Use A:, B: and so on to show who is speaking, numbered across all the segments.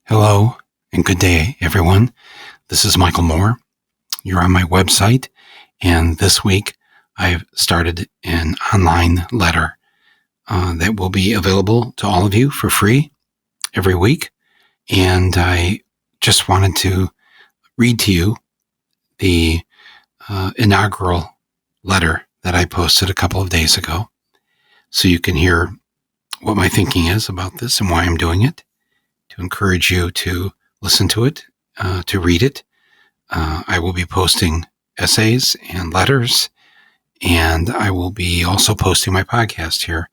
A: Hello and good day, everyone. This is Michael Moore. You're on my website, and this week I've started an online letter that will be available to all of you for free every week. And I just wanted to read to you the inaugural letter that I posted a couple of days ago, so you can hear what my thinking is about this and why I'm doing it, to encourage you to listen to it, to read it. I will be posting essays and letters, and I will be also posting my podcast here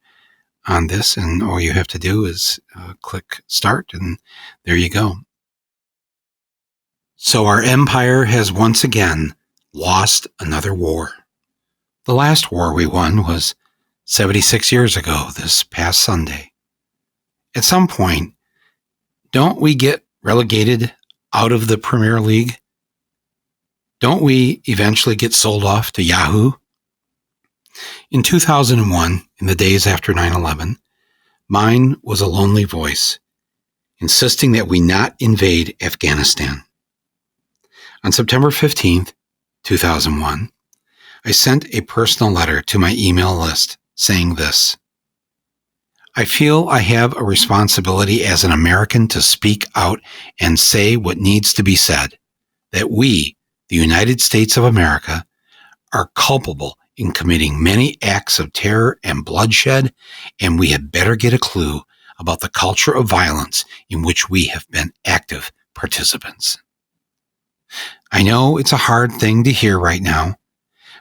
A: on this, and all you have to do is click start, and there you go. So our empire has once again lost another war. The last war we won was 76 years ago this past Sunday. At some point, don't we get relegated out of the Premier League? Don't we eventually get sold off to Yahoo? In 2001, in the days after 9/11, mine was a lonely voice, insisting that we not invade Afghanistan. On September 15th, 2001, I sent a personal letter to my email list saying this: I feel I have a responsibility as an American to speak out and say what needs to be said, that we, the United States of America, are culpable in committing many acts of terror and bloodshed, and we had better get a clue about the culture of violence in which we have been active participants. I know it's a hard thing to hear right now,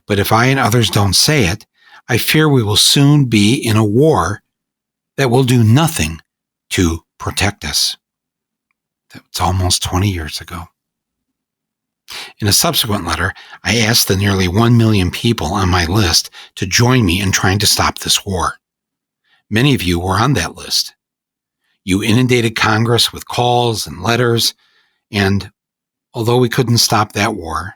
A: but if I and others don't say it, I fear we will soon be in a war that will do nothing to protect us. That's almost 20 years ago. In a subsequent letter, I asked the nearly 1 million people on my list to join me in trying to stop this war. Many of you were on that list. You inundated Congress with calls and letters, and although we couldn't stop that war,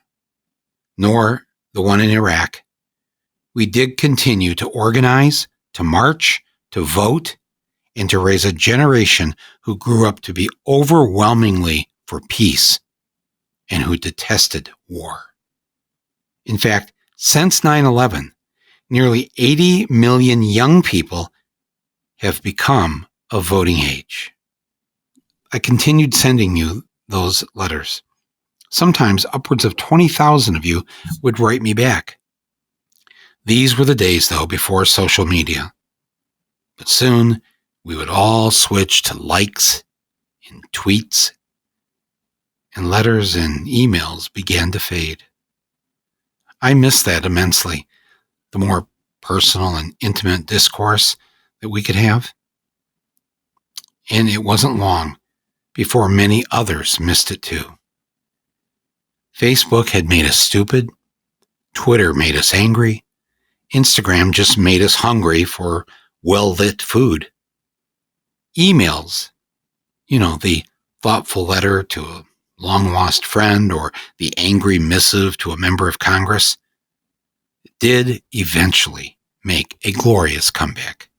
A: nor the one in Iraq, we did continue to organize, to march, to vote, and to raise a generation who grew up to be overwhelmingly for peace and who detested war. In fact, since 9/11, nearly 80 million young people have become of voting age. I continued sending you those letters. Sometimes upwards of 20,000 of you would write me back. These were the days, though, before social media. But soon, we would all switch to likes and tweets, and letters and emails began to fade. I miss that immensely, the more personal and intimate discourse that we could have. And it wasn't long before many others missed it too. Facebook had made us stupid. Twitter made us angry. Instagram just made us hungry for well-lit food. Emails, the thoughtful letter to a long-lost friend or the angry missive to a member of Congress, did eventually make a glorious comeback.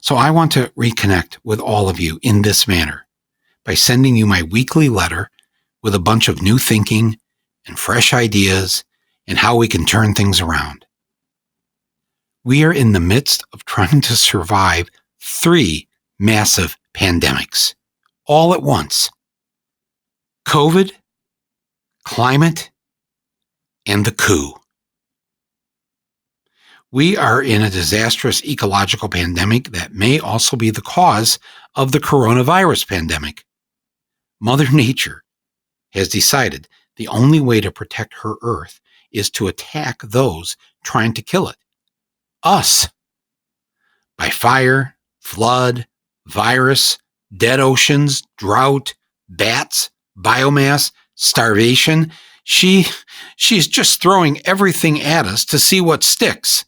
A: So I want to reconnect with all of you in this manner by sending you my weekly letter with a bunch of new thinking and fresh ideas and how we can turn things around. We are in the midst of trying to survive 3 massive pandemics all at once: COVID, climate, and the coup. We are in a disastrous ecological pandemic that may also be the cause of the coronavirus pandemic. Mother Nature has decided the only way to protect her Earth is to attack those trying to kill it. Us. By fire, flood, virus, dead oceans, drought, bats, biomass, starvation. She's just throwing everything at us to see what sticks.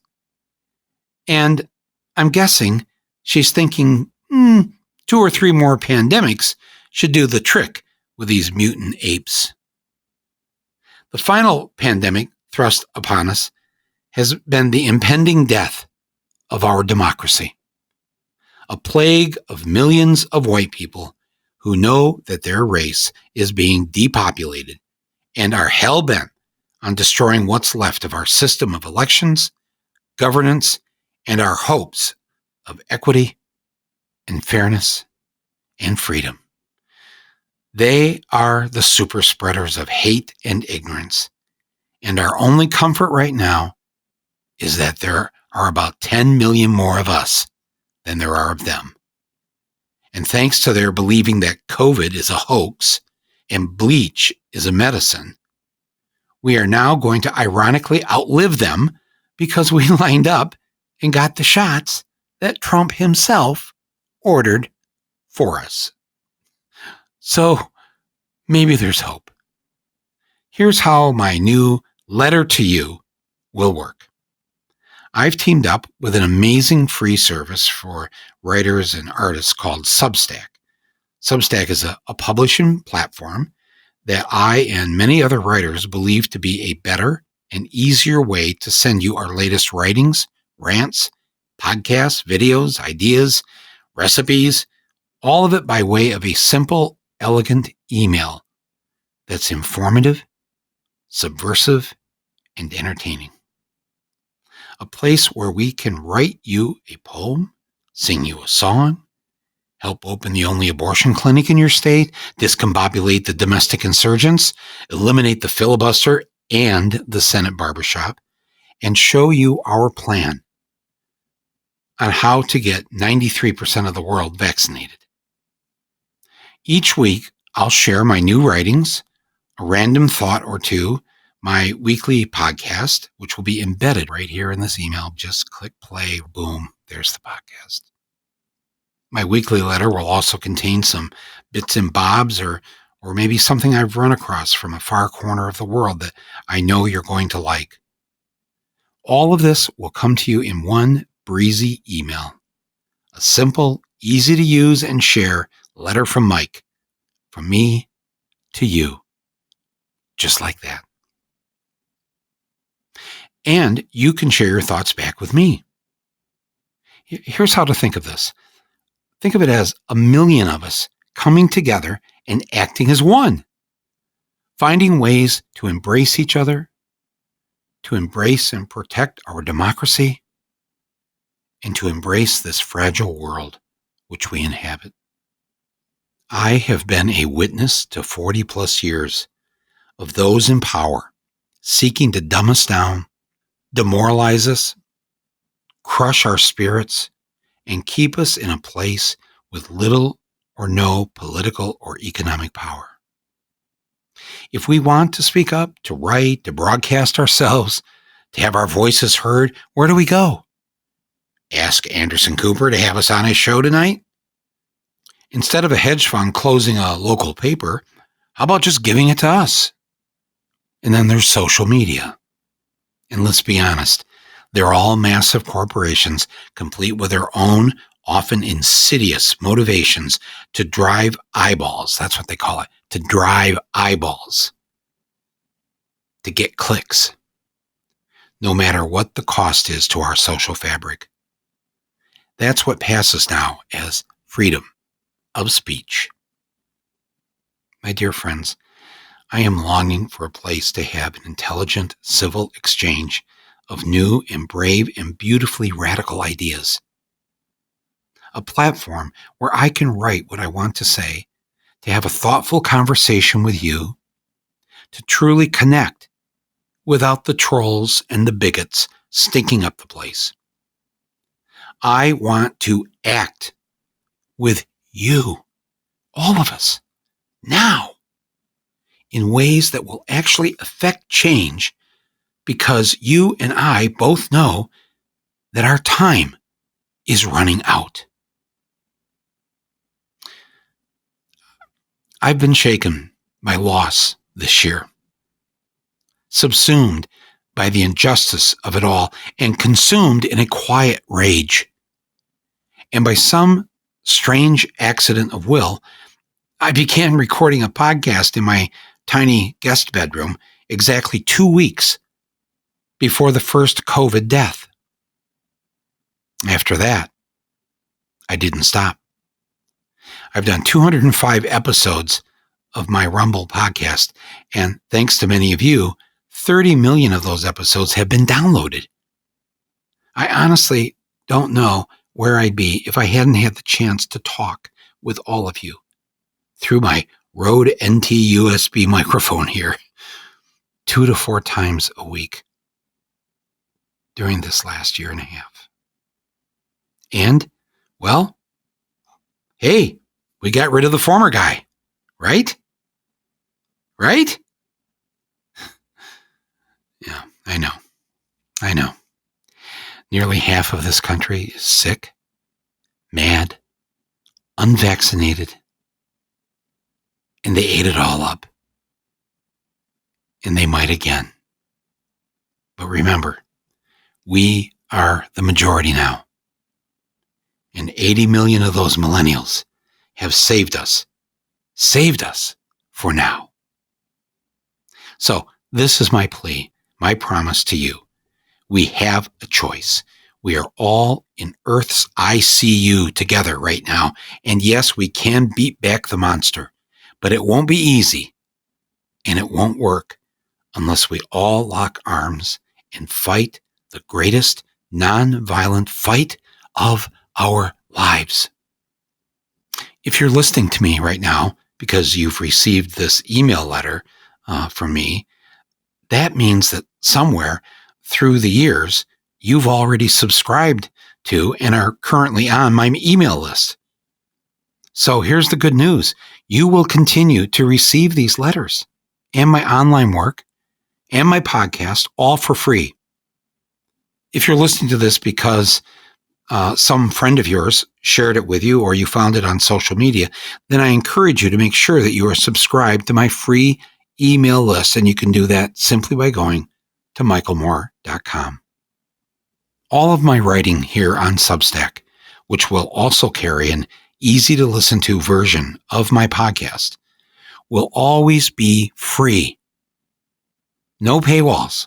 A: And I'm guessing she's thinking 2 or 3 more pandemics should do the trick with these mutant apes. The final pandemic thrust upon us has been the impending death of our democracy. A plague of millions of white people who know that their race is being depopulated and are hell-bent on destroying what's left of our system of elections, governance, and our hopes of equity and fairness and freedom. They are the super spreaders of hate and ignorance, and our only comfort right now is that there are about 10 million more of us than there are of them. And thanks to their believing that COVID is a hoax and bleach is a medicine, we are now going to ironically outlive them because we lined up and got the shots that Trump himself ordered for us. So maybe there's hope. Here's how my new letter to you will work. I've teamed up with an amazing free service for writers and artists called Substack. Substack is a publishing platform that I and many other writers believe to be a better and easier way to send you our latest writings, rants, podcasts, videos, ideas, recipes, all of it by way of a simple, elegant email that's informative, subversive, and entertaining. A place where we can write you a poem, sing you a song, help open the only abortion clinic in your state, discombobulate the domestic insurgents, eliminate the filibuster and the Senate barbershop, and show you our plan on how to get 93% of the world vaccinated. Each week, I'll share my new writings, a random thought or two, my weekly podcast, which will be embedded right here in this email. Just click play, boom, there's the podcast. My weekly letter will also contain some bits and bobs or maybe something I've run across from a far corner of the world that I know you're going to like. All of this will come to you in one breezy email. A simple, easy to use and share letter from Mike, from me to you, just like that. And you can share your thoughts back with me. Here's how to think of this. Think of it as a million of us coming together and acting as one, finding ways to embrace each other, to embrace and protect our democracy, and to embrace this fragile world which we inhabit. I have been a witness to 40 plus years of those in power seeking to dumb us down, demoralize us, crush our spirits, and keep us in a place with little or no political or economic power. If we want to speak up, to write, to broadcast ourselves, to have our voices heard, where do we go? Ask Anderson Cooper to have us on his show tonight? Instead of a hedge fund closing a local paper, how about just giving it to us? And then there's social media. And let's be honest, they're all massive corporations, complete with their own, often insidious motivations to drive eyeballs. That's what they call it, to drive eyeballs, to get clicks, no matter what the cost is to our social fabric. That's what passes now as freedom of speech. My dear friends, I am longing for a place to have an intelligent civil exchange of new and brave and beautifully radical ideas. A platform where I can write what I want to say, to have a thoughtful conversation with you, to truly connect without the trolls and the bigots stinking up the place. I want to act with you, all of us, now, in ways that will actually affect change, because you and I both know that our time is running out. I've been shaken by loss this year, subsumed by the injustice of it all, and consumed in a quiet rage. And by some strange accident of will, I began recording a podcast in my tiny guest bedroom exactly 2 weeks before the first COVID death. After that, I didn't stop. I've done 205 episodes of my Rumble podcast, and thanks to many of you, 30 million of those episodes have been downloaded. I honestly don't know where I'd be if I hadn't had the chance to talk with all of you through my Rode NT USB microphone here 2 to 4 times a week during this last year and a half. And, well, hey, we got rid of the former guy, right? Right? Yeah, I know. Nearly half of this country is sick, mad, unvaccinated, and they ate it all up. And they might again. But remember, we are the majority now. And 80 million of those millennials have saved us for now. So this is my plea, my promise to you. We have a choice. We are all in Earth's ICU together right now. And yes, we can beat back the monster, but it won't be easy and it won't work unless we all lock arms and fight the greatest non-violent fight of our lives. If you're listening to me right now because you've received this email letter from me, that means that somewhere through the years, you've already subscribed to and are currently on my email list. So here's the good news. You will continue to receive these letters and my online work and my podcast all for free. If you're listening to this because some friend of yours shared it with you or you found it on social media, then I encourage you to make sure that you are subscribed to my free email list. And you can do that simply by going to michaelmoore.com. All of my writing here on Substack, which will also carry an easy to listen to version of my podcast, will always be free. No paywalls.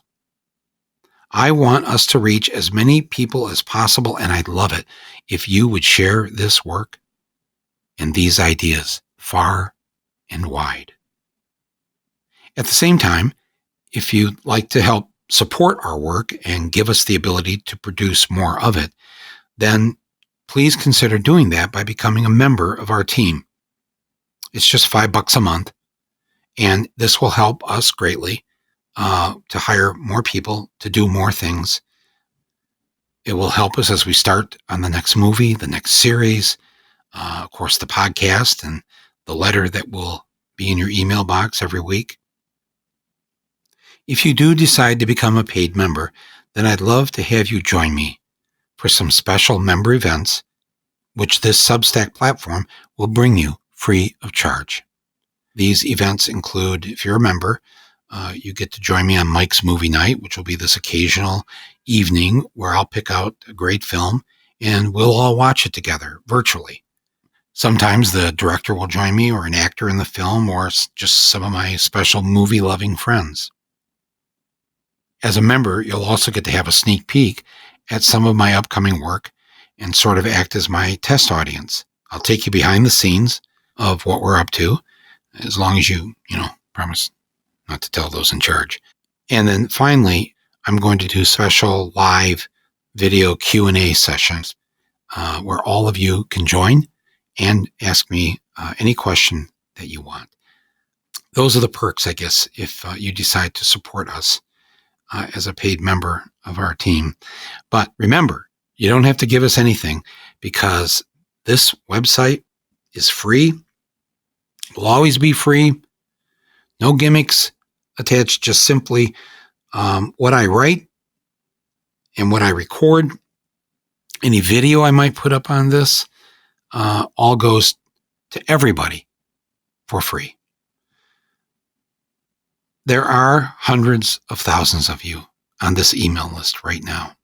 A: I want us to reach as many people as possible, and I'd love it if you would share this work and these ideas far and wide. At the same time, if you'd like to help support our work and give us the ability to produce more of it, then please consider doing that by becoming a member of our team. It's just $5 a month, and this will help us greatly to hire more people to do more things. It will help us as we start on the next movie, the next series, of course, the podcast and the letter that will be in your email box every week. If you do decide to become a paid member, then I'd love to have you join me for some special member events, which this Substack platform will bring you free of charge. These events include, if you're a member, you get to join me on Mike's Movie Night, which will be this occasional evening where I'll pick out a great film and we'll all watch it together virtually. Sometimes the director will join me or an actor in the film or just some of my special movie-loving friends. As a member, you'll also get to have a sneak peek at some of my upcoming work and sort of act as my test audience. I'll take you behind the scenes of what we're up to, as long as you promise not to tell those in charge. And then finally, I'm going to do special live video Q&A sessions where all of you can join and ask me any question that you want. Those are the perks, I guess, if you decide to support us as a paid member of our team. But remember, you don't have to give us anything because this website is free. It will always be free. No gimmicks attached, just simply what I write and what I record. Any video I might put up on this all goes to everybody for free. There are hundreds of thousands of you on this email list right now.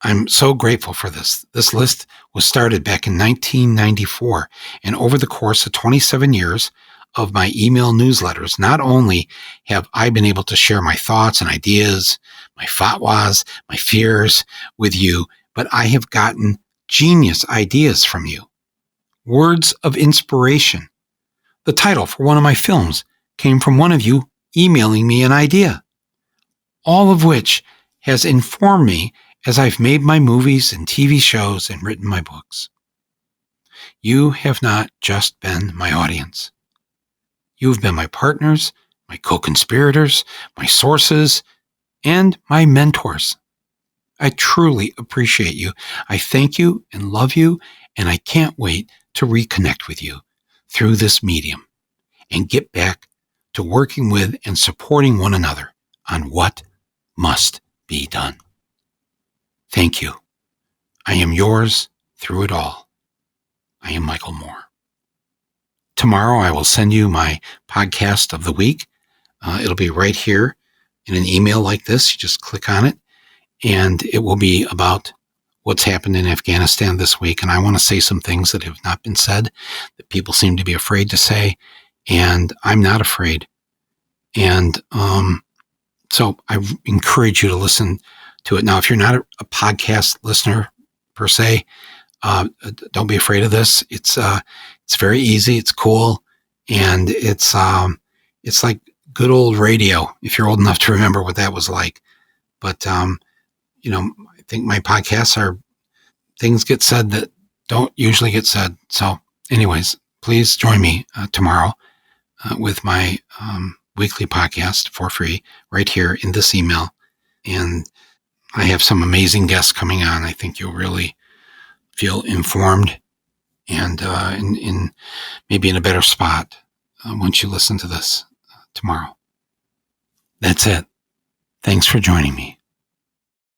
A: I'm so grateful for this. This list was started back in 1994, and over the course of 27 years of my email newsletters, not only have I been able to share my thoughts and ideas, my fatwas, my fears with you, but I have gotten genius ideas from you. words of inspiration. The title for one of my films came from one of you emailing me an idea. All of which has informed me as I've made my movies and TV shows and written my books. You have not just been my audience. You've been my partners, my co-conspirators, my sources, and my mentors. I truly appreciate you. I thank you and love you, and I can't wait to reconnect with you through this medium and get back to working with and supporting one another on what must be done. Thank you. I am yours through it all. I am Michael Moore. Tomorrow I will send you my podcast of the week. It'll be right here in an email like this. You just click on it, and it will be about what's happened in Afghanistan this week. And I want to say some things that have not been said that people seem to be afraid to say, and I'm not afraid. And so I encourage you to listen to it. Now, if you're not a podcast listener per se, don't be afraid of this. It's very easy. It's cool. And it's like good old radio, if you're old enough to remember what that was like. But, I think my podcasts are things get said that don't usually get said. So anyways, please join me tomorrow with my weekly podcast for free right here in this email. And I have some amazing guests coming on. I think you'll really feel informed and in maybe in a better spot once you listen to this tomorrow. That's it. Thanks for joining me.